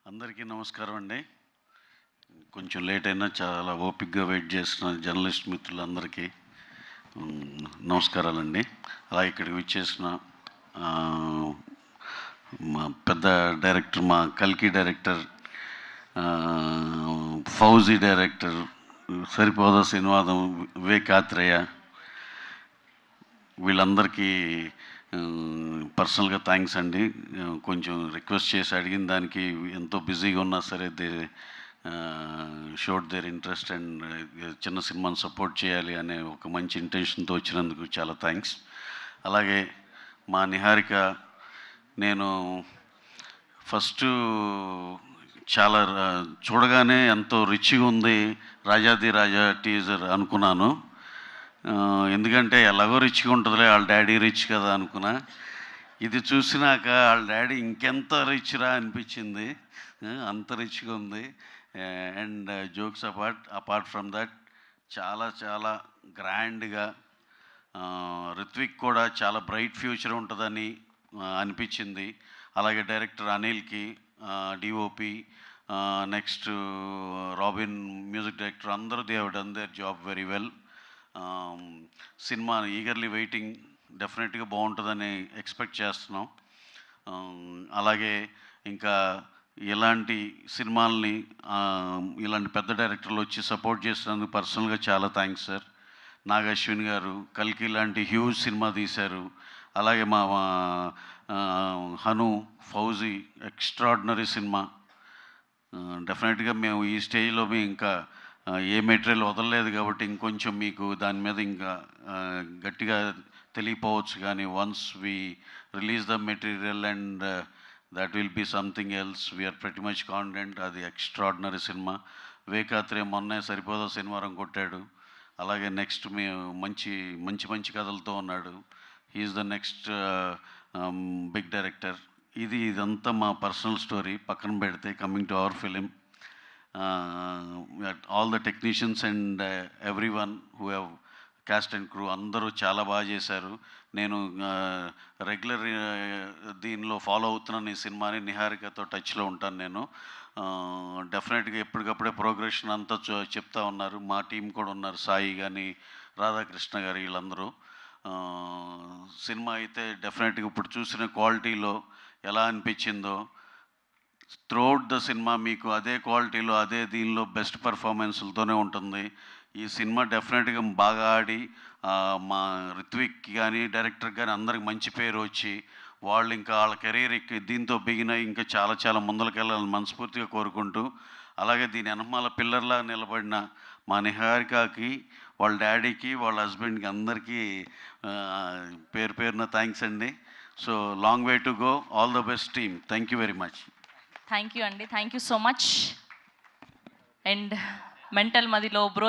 అందరికీ నమస్కారం అండి. కొంచెం లేట్ అయినా చాలా ఓపికగా వెయిట్ చేస్తున్న జర్నలిస్ట్ మిత్రులందరికీ నమస్కారాలండి. అలాగే ఇక్కడికి విచ్చేసిన మా పెద్ద డైరెక్టర్, మా కల్కి డైరెక్టర్, ఫౌజీ డైరెక్టర్, సరిపోదా సినిమాదం, వివేక్ ఆత్రేయ, వీళ్ళందరికీ పర్సనల్గా థ్యాంక్స్ అండి. కొంచెం రిక్వెస్ట్ చేసి అడిగిన దానికి ఎంతో బిజీగా ఉన్నా సరే షోడ్ దేర్ ఇంట్రెస్ట్ అండ్ చిన్న సినిమాని సపోర్ట్ చేయాలి అనే ఒక మంచి ఇంటెన్షన్తో వచ్చినందుకు చాలా థ్యాంక్స్. అలాగే మా నిహారిక, నేను ఫస్ట్ చాలా చూడగానే ఎంతో రిచ్గా ఉంది రాజాది రాజా టీజర్ అనుకున్నాను. ఎందుకంటే ఎలాగో రిచ్గా ఉంటుందిలే, వాళ్ళ డాడీ రిచ్ కదా అనుకున్నా. ఇది చూసినాక వాళ్ళ డాడీ ఇంకెంత రిచ్ రా అనిపించింది. అంత రిచ్గా ఉంది. And jokes apart from that చాలా చాలా గ్రాండ్గా, రిత్విక్ కూడా చాలా బ్రైట్ ఫ్యూచర్ ఉంటుందని అనిపించింది. అలాగే డైరెక్టర్ అనిల్కి, DOP, next Robin music director, అందరూ they have done their job very well. Cinema eagerly waiting, డెఫినెట్గా బాగుంటుందని ఎక్స్పెక్ట్ చేస్తున్నాం. అలాగే ఇంకా ఇలాంటి సినిమాల్ని ఇలాంటి పెద్ద డైరెక్టర్లు వచ్చి సపోర్ట్ చేసినందుకు పర్సనల్గా చాలా థ్యాంక్స్ సార్. నాగ్ అశ్విన్ గారు కల్కి లాంటి హ్యూజ్ సినిమా తీశారు. అలాగే మా హను, ఫౌజీ ఎక్స్ట్రాడినరీ సినిమా. డెఫినెట్గా మేము ఈ స్టేజ్లో ఇంకా ఏ మెటీరియల్ వదలలేదు కాబట్టి ఇంకొంచెం మీకు దాని మీద ఇంకా గట్టిగా తెలియపోవచ్చు. కానీ once we release the material and that will be something else. We are pretty much confident. అది ఎక్స్ట్రాడినరీ సినిమా. వివేక్ ఆత్రేయ మొన్నే సరిపోదా శనివారం కొట్టాడు. అలాగే నెక్స్ట్ మేము మంచి మంచి మంచి కథలతో ఉన్నాడు. He is the next big director. ఇదంతా మా పర్సనల్ స్టోరీ పక్కన పెడితే, coming to our film, all the technicians and every one who have cast and crew అందరూ చాలా బాగా చేశారు. నేను రెగ్యులర్ దీనిలో ఫాలో అవుతున్నాను ఈ సినిమాని. నిహారికతో టచ్లో ఉంటాను నేను. డెఫినెట్గా ఎప్పటికప్పుడే ప్రోగ్రెషన్ అంతా చెప్తా ఉన్నారు. మా టీం కూడా ఉన్నారు, సాయి కానీ, రాధాకృష్ణ గారు, వీళ్ళందరూ. సినిమా అయితే డెఫినెట్గా ఇప్పుడు చూసిన క్వాలిటీలో ఎలా అనిపించిందో, త్రూఅవుట్ ద సినిమా మీకు అదే క్వాలిటీలో అదే దీనిలో బెస్ట్ పర్ఫార్మెన్స్లతోనే ఉంటుంది. ఈ సినిమా డెఫినెట్గా బాగా ఆడి మా రిత్విక్ కానీ డైరెక్టర్ కానీ అందరికి మంచి పేరు వచ్చి వాళ్ళు ఇంకా వాళ్ళ కెరీర్ దీంతో బిగిన ఇంకా చాలా చాలా ముందరకెళ్ళాలని మనస్ఫూర్తిగా కోరుకుంటూ, అలాగే దీని వెనకాల పిల్లర్లా నిలబడిన మా నిహారికకి, వాళ్ళ డాడీకి, వాళ్ళ హస్బెండ్కి అందరికీ పేరు పేరున థ్యాంక్స్ అండి. So long way to go. All the best team. Thank you very much. Thank you అండి. Thank you so much. And mental మదిలో బ్రో